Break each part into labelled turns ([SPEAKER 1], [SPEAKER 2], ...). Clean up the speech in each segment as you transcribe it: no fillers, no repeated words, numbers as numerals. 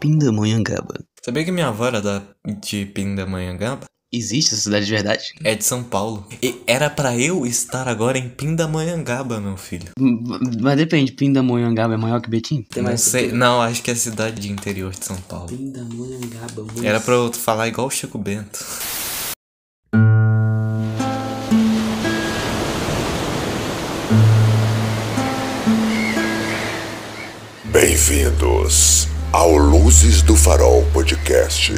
[SPEAKER 1] Pindamonhangaba.
[SPEAKER 2] Sabia que minha avó era de Pindamonhangaba?
[SPEAKER 1] Existe essa cidade de verdade?
[SPEAKER 2] É de São Paulo. E era pra eu estar agora em Pindamonhangaba, meu filho.
[SPEAKER 1] Mas depende, Pindamonhangaba é maior que Betim?
[SPEAKER 2] Não sei, não, acho que é cidade de interior de São Paulo.
[SPEAKER 1] Pindamonhangaba, moço.
[SPEAKER 2] Era pra eu falar igual o Chico Bento.
[SPEAKER 3] Bem-vindos ao Luzes do Farol Podcast.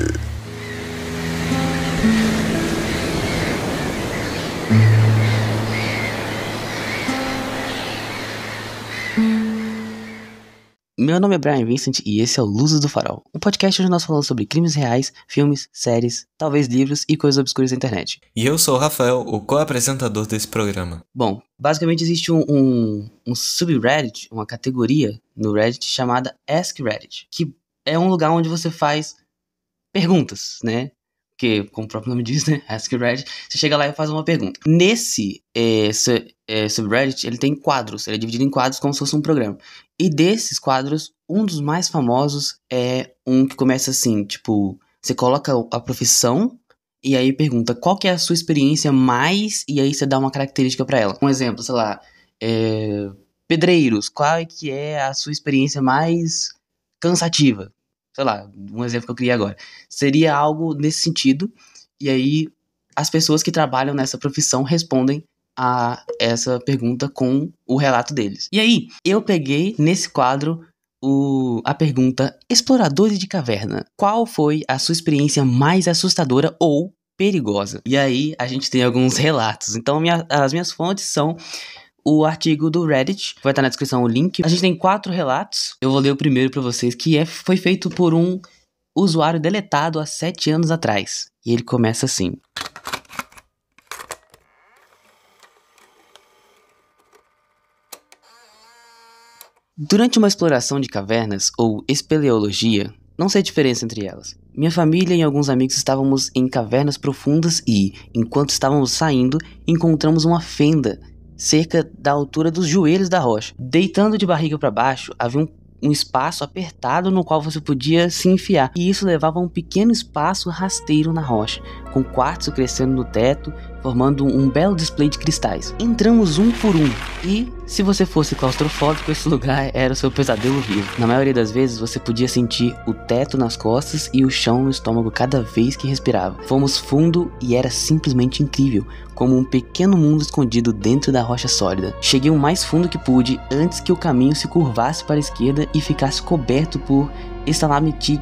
[SPEAKER 1] Meu nome é Brian Vincent e esse é o Luzes do Farol, um podcast onde nós falamos sobre crimes reais, filmes, séries, talvez livros e coisas obscuras da internet.
[SPEAKER 2] E eu sou o Rafael, o co-apresentador desse programa.
[SPEAKER 1] Bom, basicamente existe um subreddit, uma categoria no Reddit chamada Ask Reddit, que é um lugar onde você faz perguntas, né? Porque, como o próprio nome diz, né? Ask Reddit, você chega lá e faz uma pergunta. Nesse subreddit, ele tem quadros, ele é dividido em quadros como se fosse um programa. E desses quadros, um dos mais famosos é um que começa assim, tipo, você coloca a profissão e aí pergunta qual que é a sua experiência mais, e aí você dá uma característica pra ela. Um exemplo, sei lá, pedreiros, qual é que é a sua experiência mais cansativa? Sei lá, um exemplo que eu criei agora. Seria algo nesse sentido, e aí as pessoas que trabalham nessa profissão respondem a essa pergunta com o relato deles. E aí, eu peguei nesse quadro a pergunta: exploradores de caverna, qual foi a sua experiência mais assustadora ou perigosa? E aí, a gente tem alguns relatos. Então, as minhas fontes são o artigo do Reddit, vai estar na descrição o link. A gente tem 4 relatos. Eu vou ler o primeiro pra vocês, que foi feito por um usuário deletado há 7 anos atrás. E ele começa assim: durante uma exploração de cavernas, ou espeleologia, não sei a diferença entre elas. Minha família e alguns amigos estávamos em cavernas profundas e, enquanto estávamos saindo, encontramos uma fenda cerca da altura dos joelhos da rocha. Deitando de barriga para baixo, havia um espaço apertado no qual você podia se enfiar, e isso levava a um pequeno espaço rasteiro na rocha, com quartzo crescendo no teto, formando um belo display de cristais. Entramos um por um, e se você fosse claustrofóbico, esse lugar era o seu pesadelo vivo. Na maioria das vezes, você podia sentir o teto nas costas e o chão no estômago cada vez que respirava. Fomos fundo e era simplesmente incrível, como um pequeno mundo escondido dentro da rocha sólida. Cheguei o mais fundo que pude antes que o caminho se curvasse para a esquerda e ficasse coberto por estalagmites.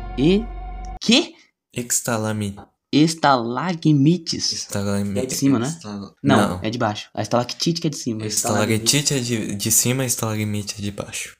[SPEAKER 1] É de cima, né? Não, é de baixo. A estalactite que é de cima.
[SPEAKER 2] Estalactite é de cima e estalagmite é de baixo.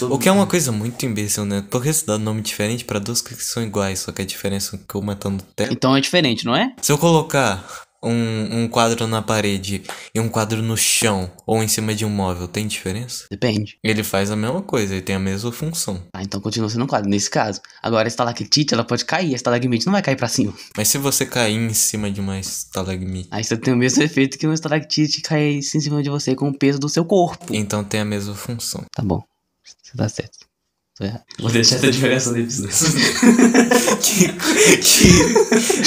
[SPEAKER 2] O que é uma coisa muito imbecil, né? Por que você dá nome diferente pra duas coisas que são iguais, só que a diferença é que uma tá no teto?
[SPEAKER 1] Então é diferente, não é?
[SPEAKER 2] Se eu colocar um quadro na parede e um quadro no chão ou em cima de um móvel, tem diferença?
[SPEAKER 1] Depende.
[SPEAKER 2] Ele faz a mesma coisa, ele tem a mesma função.
[SPEAKER 1] Ah, então continua sendo um quadro, nesse caso. Agora a estalactite, ela pode cair, a estalagmite não vai cair pra cima.
[SPEAKER 2] Mas se você cair em cima de uma estalagmite...
[SPEAKER 1] Aí você tem o mesmo efeito que uma estalactite cair em cima de você com o peso do seu corpo.
[SPEAKER 2] Então tem a mesma função.
[SPEAKER 1] Tá bom, você tá certo. Vou deixar essa diferença no episódio.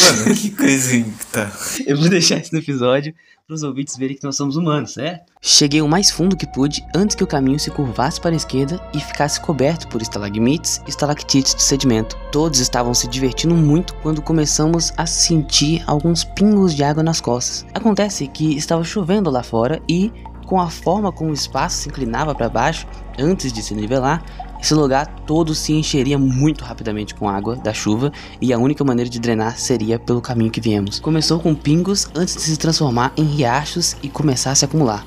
[SPEAKER 2] Mano, que coisinha que tá.
[SPEAKER 1] Eu vou deixar isso no episódio pros ouvintes verem que nós somos humanos, certo? Cheguei o mais fundo que pude antes que o caminho se curvasse para a esquerda e ficasse coberto por estalagmites e estalactites de sedimento. Todos estavam se divertindo muito quando começamos a sentir alguns pingos de água nas costas. Acontece que estava chovendo lá fora e, com a forma como o espaço se inclinava para baixo antes de se nivelar, esse lugar todo se encheria muito rapidamente com água da chuva e a única maneira de drenar seria pelo caminho que viemos. Começou com pingos antes de se transformar em riachos e começar a se acumular,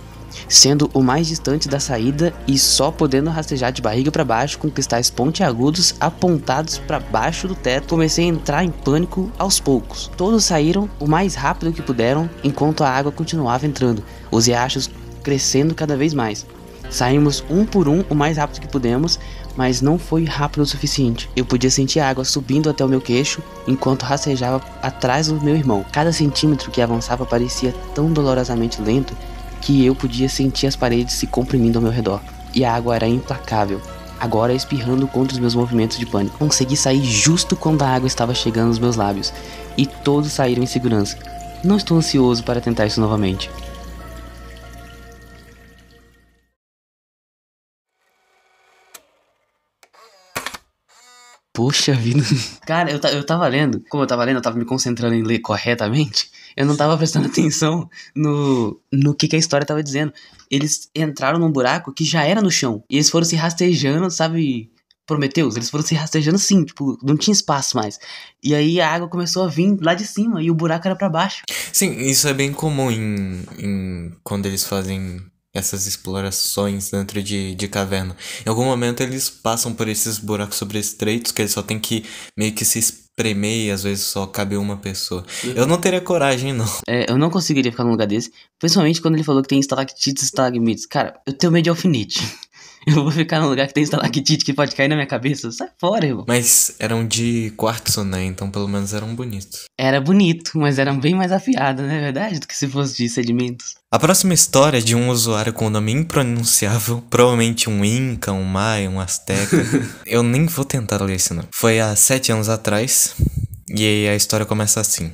[SPEAKER 1] sendo o mais distante da saída e só podendo rastejar de barriga para baixo com cristais pontiagudos apontados para baixo do teto. Comecei a entrar em pânico aos poucos. Todos saíram o mais rápido que puderam enquanto a água continuava entrando, os riachos crescendo cada vez mais. Saímos um por um o mais rápido que pudemos, mas não foi rápido o suficiente. Eu podia sentir a água subindo até o meu queixo, enquanto rastejava atrás do meu irmão. Cada centímetro que avançava parecia tão dolorosamente lento, que eu podia sentir as paredes se comprimindo ao meu redor. E a água era implacável. agora espirrando contra os meus movimentos de pânico. Consegui sair justo quando a água estava chegando aos meus lábios, e todos saíram em segurança. Não estou ansioso para tentar isso novamente. Poxa vida. Cara, eu tava lendo. Como eu tava me concentrando em ler corretamente. Eu não tava prestando atenção no que a história tava dizendo. Eles entraram num buraco que já era no chão. E eles foram se rastejando, sabe? Prometeus, eles foram se rastejando assim, tipo, não tinha espaço mais. E aí a água começou a vir lá de cima e o buraco era pra baixo.
[SPEAKER 2] Sim, isso é bem comum quando eles fazem essas explorações dentro de caverna. Em algum momento eles passam por esses buracos sobreestreitos que eles só tem que meio que se espremer e às vezes só cabe uma pessoa. Eu não teria coragem, não.
[SPEAKER 1] Eu não conseguiria ficar num lugar desse, principalmente quando ele falou que tem estalactites e estalagmites. Cara, eu tenho medo de alfinete. Eu vou ficar num lugar que tem estalactite que pode cair na minha cabeça. Sai fora, irmão.
[SPEAKER 2] Mas eram de quartzo, né? Então pelo menos eram bonitos.
[SPEAKER 1] Era bonito, mas eram bem mais afiados, não é verdade? Do que se fosse de sedimentos.
[SPEAKER 2] A próxima história é de um usuário com um nome impronunciável, provavelmente um Inca, um Maia, um Azteca. Eu nem vou tentar ler esse nome. Foi há 7 anos atrás, e aí a história começa assim.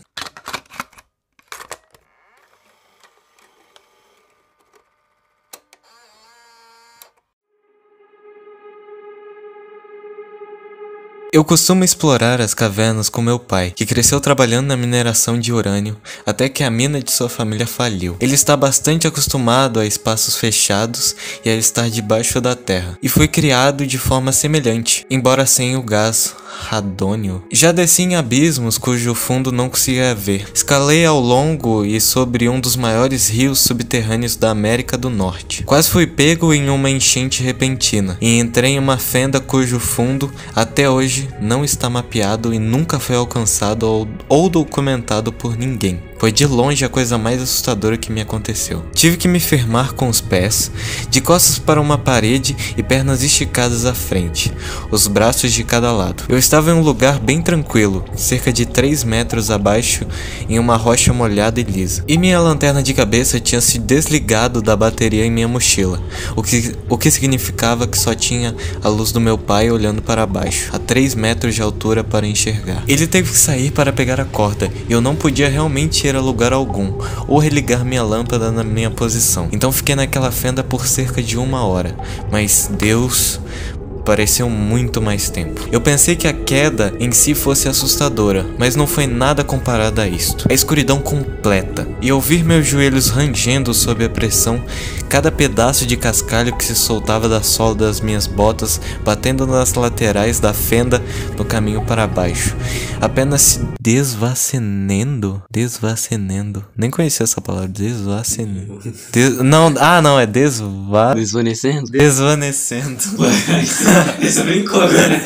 [SPEAKER 2] Eu costumo explorar as cavernas com meu pai, que cresceu trabalhando na mineração de urânio, até que a mina de sua família faliu. Ele está bastante acostumado a espaços fechados e a estar debaixo da terra, e foi criado de forma semelhante, embora sem o gás radônio. Já desci em abismos cujo fundo não conseguia ver. Escalei ao longo e sobre um dos maiores rios subterrâneos da América do Norte. Quase fui pego em uma enchente repentina e entrei em uma fenda cujo fundo até hoje não está mapeado e nunca foi alcançado ou documentado por ninguém. Foi de longe a coisa mais assustadora que me aconteceu. Tive que me firmar com os pés, de costas para uma parede e pernas esticadas à frente, os braços de cada lado. Eu estava em um lugar bem tranquilo, cerca de 3 metros abaixo, em uma rocha molhada e lisa. E minha lanterna de cabeça tinha se desligado da bateria em minha mochila, o que significava que só tinha a luz do meu pai olhando para baixo, a 3 metros de altura para enxergar. Ele teve que sair para pegar a corda, e eu não podia realmente ir a lugar algum, ou religar minha lâmpada na minha posição. Então fiquei naquela fenda por cerca de 1 hora, mas Deus pareceu muito mais tempo. Eu pensei que a queda em si fosse assustadora, mas não foi nada comparada a isto. A escuridão completa, e ouvir meus joelhos rangendo sob a pressão, cada pedaço de cascalho que se soltava da sola das minhas botas, batendo nas laterais da fenda no caminho para baixo, apenas se desvacenando. Nem conhecia essa palavra, desvacenando. Não, é
[SPEAKER 1] Desvanecendo?
[SPEAKER 2] Desvanecendo.
[SPEAKER 1] Você brincou agora.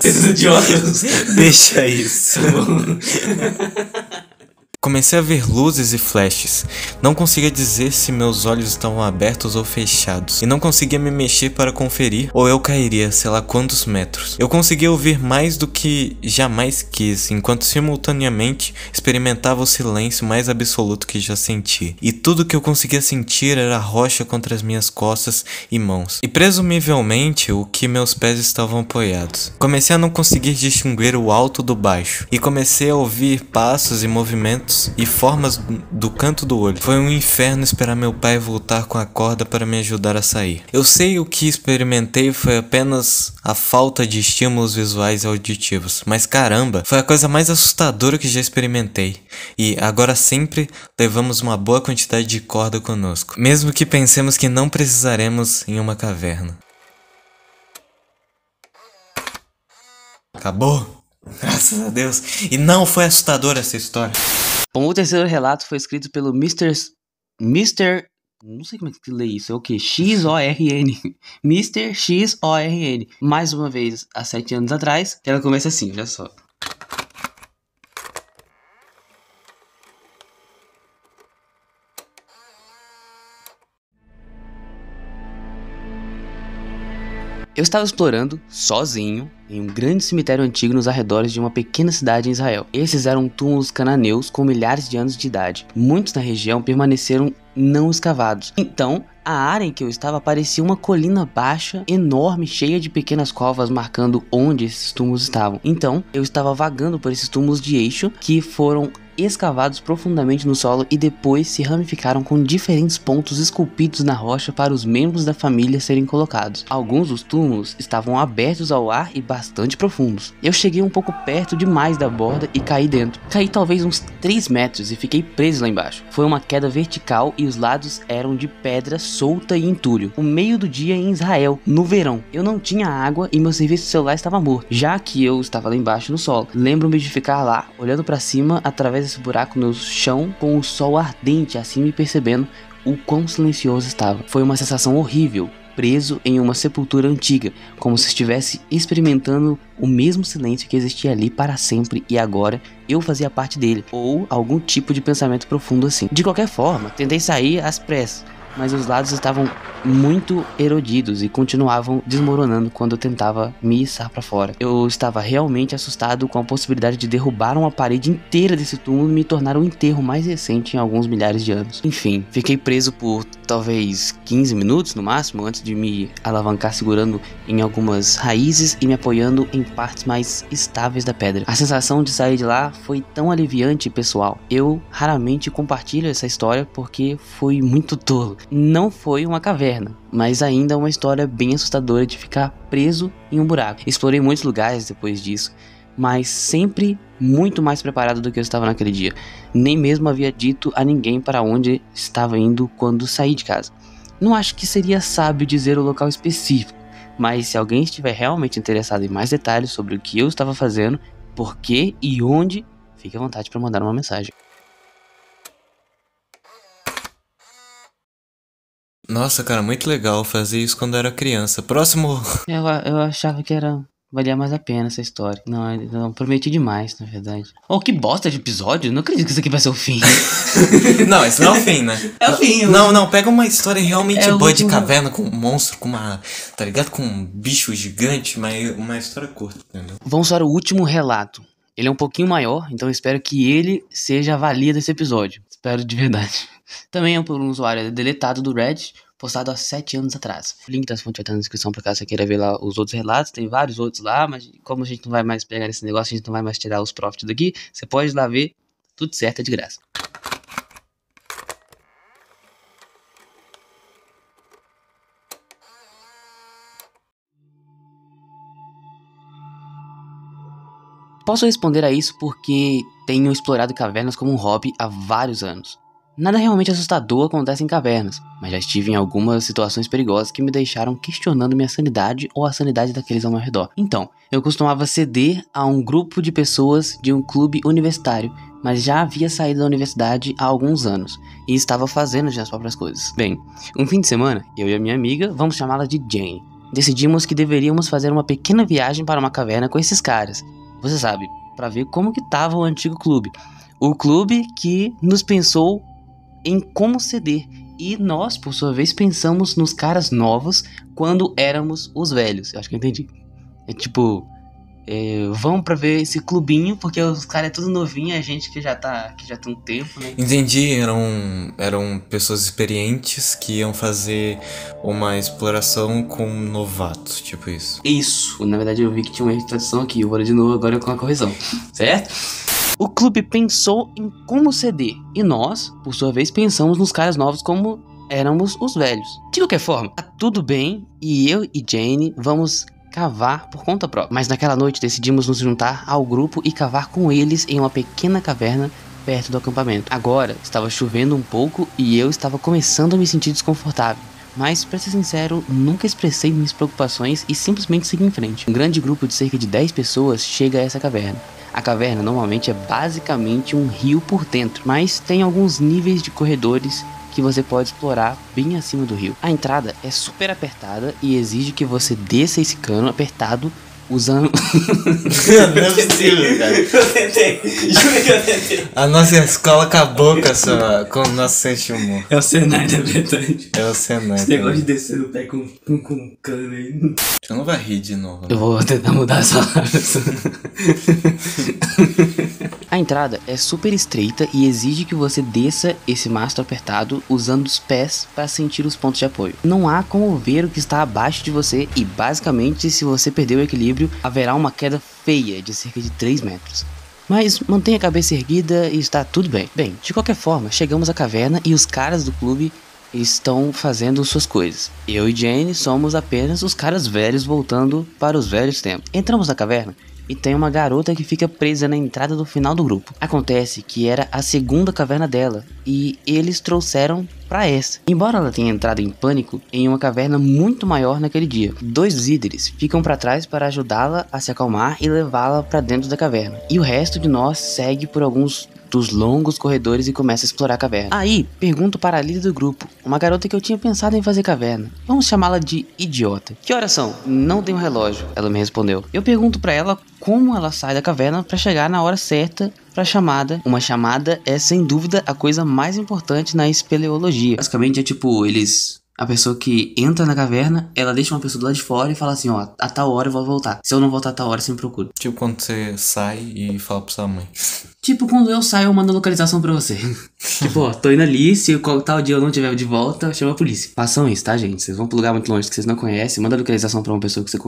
[SPEAKER 1] Esses idiotas.
[SPEAKER 2] Deixa isso. Comecei a ver luzes e flashes. Não conseguia dizer se meus olhos estavam abertos ou fechados. E não conseguia me mexer para conferir, ou eu cairia sei lá quantos metros. Eu conseguia ouvir mais do que jamais quis, enquanto simultaneamente experimentava o silêncio mais absoluto que já senti. E tudo que eu conseguia sentir era a rocha contra as minhas costas e mãos. E presumivelmente o que meus pés estavam apoiados. Comecei a não conseguir distinguir o alto do baixo. E comecei a ouvir passos e movimentos e formas do canto do olho. Foi um inferno esperar meu pai voltar com a corda para me ajudar a sair. Eu sei o que experimentei foi apenas a falta de estímulos visuais e auditivos, mas caramba, foi a coisa mais assustadora que já experimentei. E agora sempre levamos uma boa quantidade de corda conosco, mesmo que pensemos que não precisaremos em uma caverna. Acabou? Graças a Deus. E não foi assustadora essa história.
[SPEAKER 1] Bom, o terceiro relato foi escrito pelo Mr. Não sei como é que lê isso, é o que? XORN. Mr. XORN. Mais uma vez, há 7 anos atrás, ela começa assim, olha só. Eu estava explorando, sozinho, em um grande cemitério antigo nos arredores de uma pequena cidade em Israel. Esses eram túmulos cananeus com milhares de anos de idade. Muitos na região permaneceram não escavados. Então, A área em que eu estava parecia uma colina baixa, enorme, cheia de pequenas covas marcando onde esses túmulos estavam. Então, eu estava vagando por esses túmulos de eixo que foram escavados profundamente no solo e depois se ramificaram com diferentes pontos esculpidos na rocha para os membros da família serem colocados. Alguns dos túmulos estavam abertos ao ar e bastante profundos. Eu cheguei um pouco perto demais da borda e caí dentro. Caí talvez uns 3 metros e fiquei preso lá embaixo. Foi uma queda vertical e os lados eram de pedra solta e entulho. O meio do dia em Israel, no verão. Eu não tinha água e meu serviço de celular estava morto, já que eu estava lá embaixo no solo. Lembro-me de ficar lá, olhando para cima através desse buraco no chão com o sol ardente, assim me percebendo o quão silencioso estava. Foi uma sensação horrível, preso em uma sepultura antiga, como se estivesse experimentando o mesmo silêncio que existia ali para sempre e agora eu fazia parte dele, ou algum tipo de pensamento profundo assim. De qualquer forma, tentei sair às pressas, mas os lados estavam muito erodidos e continuavam desmoronando quando eu tentava me içar para fora. Eu estava realmente assustado com a possibilidade de derrubar uma parede inteira desse túmulo e me tornar o enterro mais recente em alguns milhares de anos. Enfim, fiquei preso por talvez 15 minutos no máximo, antes de me alavancar segurando em algumas raízes e me apoiando em partes mais estáveis da pedra. A sensação de sair de lá foi tão aliviante, pessoal. Eu raramente compartilho essa história porque foi muito tolo. Não foi uma caverna, mas ainda uma história bem assustadora de ficar preso em um buraco. Explorei muitos lugares depois disso, mas sempre muito mais preparado do que eu estava naquele dia. Nem mesmo havia dito a ninguém para onde estava indo quando saí de casa. Não acho que seria sábio dizer o local específico, mas se alguém estiver realmente interessado em mais detalhes sobre o que eu estava fazendo, por que e onde, fique à vontade para mandar uma mensagem.
[SPEAKER 2] Nossa, cara, muito legal fazer isso quando eu era criança. Próximo.
[SPEAKER 1] Eu achava que valia mais a pena essa história. Não, prometi demais, na verdade. Oh, que bosta de episódio. Não acredito que isso aqui vai ser o fim.
[SPEAKER 2] Não, isso não é o fim, né?
[SPEAKER 1] É o fim.
[SPEAKER 2] Não, pega uma história realmente boa de
[SPEAKER 1] último...
[SPEAKER 2] caverna com um monstro, com uma... Tá ligado? Com um bicho gigante, mas uma história curta, entendeu?
[SPEAKER 1] Vamos para o último relato. Ele é um pouquinho maior, então eu espero que ele seja a valia desse episódio. Espero de verdade. Também é por um usuário deletado do Reddit, postado há 7 anos atrás. O link das fontes vai estar na descrição para caso você queira ver lá os outros relatos. Tem vários outros lá, mas como a gente não vai mais pegar esse negócio, a gente não vai mais tirar os profits daqui, você pode ir lá ver, tudo certo, é de graça. Posso responder a isso porque tenho explorado cavernas como um hobby há vários anos. Nada realmente assustador acontece em cavernas, mas já estive em algumas situações perigosas que me deixaram questionando minha sanidade ou a sanidade daqueles ao meu redor. Então, eu costumava ceder a um grupo de pessoas de um clube universitário, mas já havia saído da universidade há alguns anos e estava fazendo as minhas próprias coisas. Bem, um fim de semana, eu e a minha amiga, vamos chamá-la de Jane, decidimos que deveríamos fazer uma pequena viagem para uma caverna com esses caras. Você sabe, para ver como que estava o antigo clube. O clube que nos pensou em como ceder. E nós, por sua vez, pensamos nos caras novos quando éramos os velhos. Eu acho que eu entendi. É tipo, vamos pra ver esse clubinho, porque os caras é tudo novinho, a gente que já tem um tempo, né?
[SPEAKER 2] Entendi, eram pessoas experientes que iam fazer uma exploração com novatos, tipo isso.
[SPEAKER 1] Isso, na verdade eu vi que tinha uma erro de tradução aqui, eu vou ler de novo agora com a correção, certo? O clube pensou em como ceder, e nós, por sua vez, pensamos nos caras novos como éramos os velhos. De qualquer forma, tá tudo bem, e eu e Jane vamos cavar por conta própria. Mas naquela noite decidimos nos juntar ao grupo e cavar com eles em uma pequena caverna perto do acampamento. Agora estava chovendo um pouco e eu estava começando a me sentir desconfortável. Mas, pra ser sincero, nunca expressei minhas preocupações e simplesmente segui em frente. Um grande grupo de cerca de 10 pessoas chega a essa caverna. A caverna normalmente é basicamente um rio por dentro, mas tem alguns níveis de corredores que você pode explorar bem acima do rio. A entrada é super apertada e exige que você desça esse cano apertado usando...
[SPEAKER 2] Não é possível, cara.
[SPEAKER 1] Eu tentei, juro que eu tentei.
[SPEAKER 2] A nossa escola acabou com o nosso senso de humor.
[SPEAKER 1] É o Senai, na verdade.
[SPEAKER 2] É o Senai.
[SPEAKER 1] Esse negócio de descer no pé com cano aí.
[SPEAKER 2] Você não vai rir de novo.
[SPEAKER 1] Eu vou tentar mudar as palavras. A entrada é super estreita e exige que você desça esse mastro apertado usando os pés para sentir os pontos de apoio. Não há como ver o que está abaixo de você e basicamente, se você perder o equilíbrio, haverá uma queda feia de cerca de 3 metros. Mas mantenha a cabeça erguida e está tudo bem. Bem, de qualquer forma, chegamos à caverna e os caras do clube estão fazendo suas coisas. Eu e Jane somos apenas os caras velhos voltando para os velhos tempos. Entramos na caverna e tem uma garota que fica presa na entrada do final do grupo. Acontece que era a segunda caverna dela e eles trouxeram pra essa. Embora ela tenha entrado em pânico em uma caverna muito maior naquele dia, 2 líderes ficam pra trás para ajudá-la a se acalmar e levá-la pra dentro da caverna. E o resto de nós segue por alguns dos longos corredores e começa a explorar a caverna. Aí, pergunto para a líder do grupo, uma garota que eu tinha pensado em fazer caverna. Vamos chamá-la de idiota. Que horas são? Não tem um relógio, ela me respondeu. Eu pergunto para ela como ela sai da caverna para chegar na hora certa para chamada. Uma chamada é sem dúvida a coisa mais importante na espeleologia. Basicamente é tipo, a pessoa que entra na caverna, ela deixa uma pessoa do lado de fora e fala assim, ó, a tal hora eu vou voltar. Se eu não voltar a tal hora, você me procura.
[SPEAKER 2] Tipo quando você sai e fala pra sua mãe.
[SPEAKER 1] Tipo, quando eu saio, eu mando a localização pra você. Tipo, ó, tô indo ali, se tal dia eu não tiver de volta, chama a polícia. Façam isso, tá, gente? Vocês vão pra um lugar muito longe que vocês não conhecem, manda a localização pra uma pessoa que você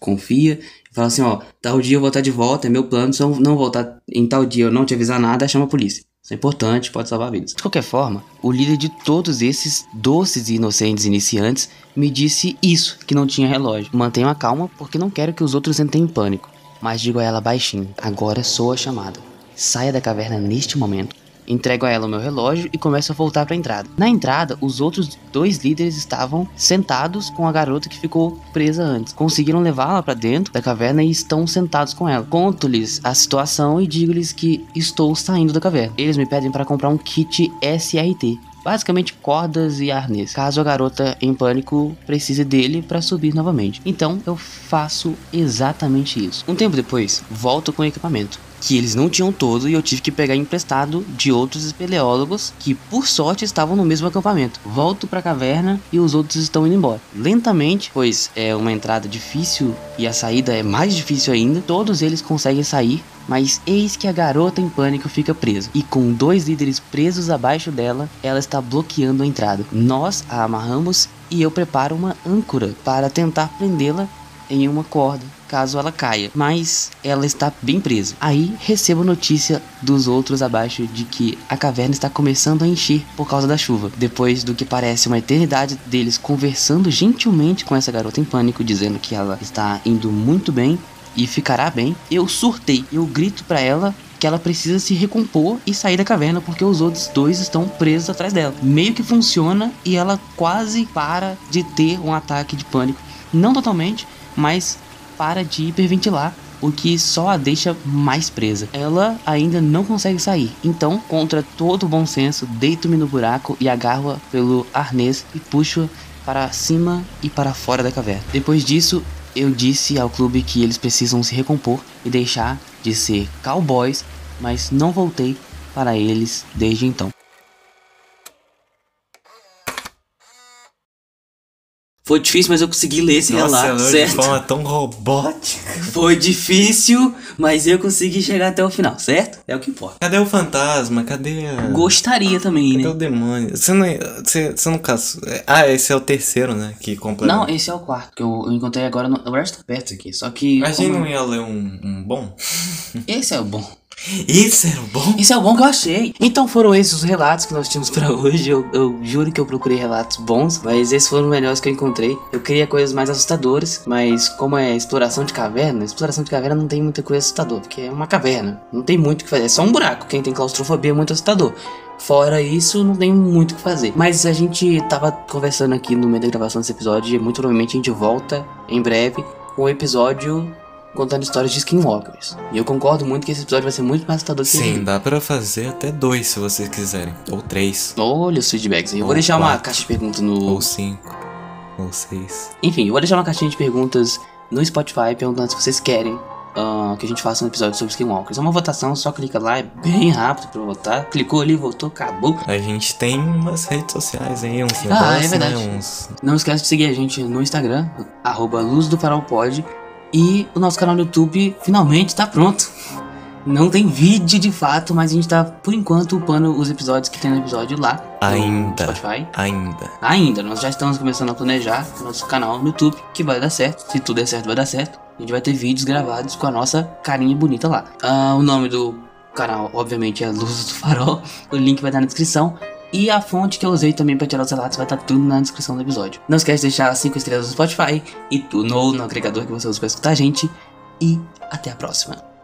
[SPEAKER 1] confia. E fala assim, ó, tal dia eu vou estar de volta, é meu plano, se eu não voltar em tal dia eu não te avisar nada, chama a polícia. Isso é importante, pode salvar vidas. De qualquer forma, o líder de todos esses doces e inocentes iniciantes me disse isso, que não tinha relógio. Mantenha a calma, porque não quero que os outros entrem em pânico. Mas digo a ela baixinho, agora sou a chamada. Saia da caverna neste momento. Entrego a ela o meu relógio e começo a voltar para a entrada. Na entrada, os outros 2 líderes estavam sentados com a garota que ficou presa antes. Conseguiram levá-la para dentro da caverna e estão sentados com ela. Conto-lhes a situação e digo-lhes que estou saindo da caverna. Eles me pedem para comprar um kit SRT. Basicamente cordas e arnês, caso a garota em pânico precise dele para subir novamente. Então eu faço exatamente isso. Um tempo depois, volto com o equipamento, que eles não tinham todo e eu tive que pegar emprestado de outros espeleólogos que por sorte estavam no mesmo acampamento. Volto pra caverna e os outros estão indo embora. Lentamente, pois é uma entrada difícil e a saída é mais difícil ainda, todos eles conseguem sair. Mas eis que a garota em pânico fica presa. E com 2 líderes presos abaixo dela, ela está bloqueando a entrada. Nós a amarramos e eu preparo uma âncora para tentar prendê-la em uma corda, caso ela caia. Mas ela está bem presa. Aí recebo notícia dos outros abaixo de que a caverna está começando a encher por causa da chuva. Depois do que parece uma eternidade deles conversando gentilmente com essa garota em pânico, dizendo que ela está indo muito bem e ficará bem, eu surtei. Eu grito pra ela que ela precisa se recompor e sair da caverna porque os outros 2 estão presos atrás dela. Meio que funciona e ela quase para de ter um ataque de pânico. Não totalmente, mas para de hiperventilar, o que só a deixa mais presa. Ela ainda não consegue sair. Então, contra todo o bom senso, deito-me no buraco e agarro-a pelo arnês e puxo-a para cima e para fora da caverna. Depois disso, eu disse ao clube que eles precisam se recompor e deixar de ser cowboys, mas não voltei para eles desde então. Foi difícil, mas eu consegui ler esse relato, certo?
[SPEAKER 2] De forma tão robótica.
[SPEAKER 1] Foi difícil, mas eu consegui chegar até o final, certo? É o que importa.
[SPEAKER 2] Cadê o fantasma? Cadê a...
[SPEAKER 1] Gostaria também,
[SPEAKER 2] Cadê
[SPEAKER 1] né?
[SPEAKER 2] o demônio? Você não caso... Ah, esse é o terceiro, né? Que completa.
[SPEAKER 1] Não, esse é o 4, que eu encontrei agora no... O resto tá perto aqui, só que...
[SPEAKER 2] A gente não ia ler um bom?
[SPEAKER 1] Esse é o bom.
[SPEAKER 2] Esse era o bom?
[SPEAKER 1] Esse é o bom que eu achei. Então foram esses os relatos que nós tínhamos pra hoje. Eu juro que eu procurei relatos bons, mas esses foram os melhores que eu encontrei. Eu queria coisas mais assustadoras, mas como é exploração de caverna não tem muita coisa assustadora, porque é uma caverna, não tem muito o que fazer, é só um buraco. Quem tem claustrofobia é muito assustador. Fora isso, não tem muito o que fazer. Mas a gente tava conversando aqui no meio da gravação desse episódio e muito provavelmente a gente volta em breve com um episódio contando histórias de skinwalkers. E eu concordo muito que esse episódio vai ser muito mais assustador que
[SPEAKER 2] Sim, dá pra fazer até 2 se vocês quiserem. Ou 3.
[SPEAKER 1] Olha os feedbacks aí. Eu vou deixar uma caixa de perguntas no...
[SPEAKER 2] Ou 5. Ou 6.
[SPEAKER 1] Enfim, eu vou deixar uma caixinha de perguntas no Spotify perguntando se vocês querem que a gente faça um episódio sobre Skinwalkers. É uma votação, só clica lá, é bem rápido pra votar. Clicou ali, votou, acabou.
[SPEAKER 2] A gente tem umas redes sociais aí, uns negócios,
[SPEAKER 1] é verdade.
[SPEAKER 2] né?
[SPEAKER 1] Não esquece de seguir a gente no Instagram, @luzdofarolpod. E o nosso canal no YouTube finalmente tá pronto. Não tem vídeo de fato, mas a gente tá, por enquanto, upando os episódios que tem no episódio lá.
[SPEAKER 2] Ainda.
[SPEAKER 1] No Spotify.
[SPEAKER 2] Ainda.
[SPEAKER 1] Nós já estamos começando a planejar o nosso canal no YouTube, que vai dar certo. Se tudo der certo, vai dar certo. A gente vai ter vídeos gravados com a nossa carinha bonita lá. O nome do canal, obviamente, é Luzes do Farol. O link vai estar na descrição. E a fonte que eu usei também para tirar os relatos vai estar tudo na descrição do episódio. Não esquece de deixar 5 estrelas no Spotify e no agregador que você usa para escutar a gente. E até a próxima.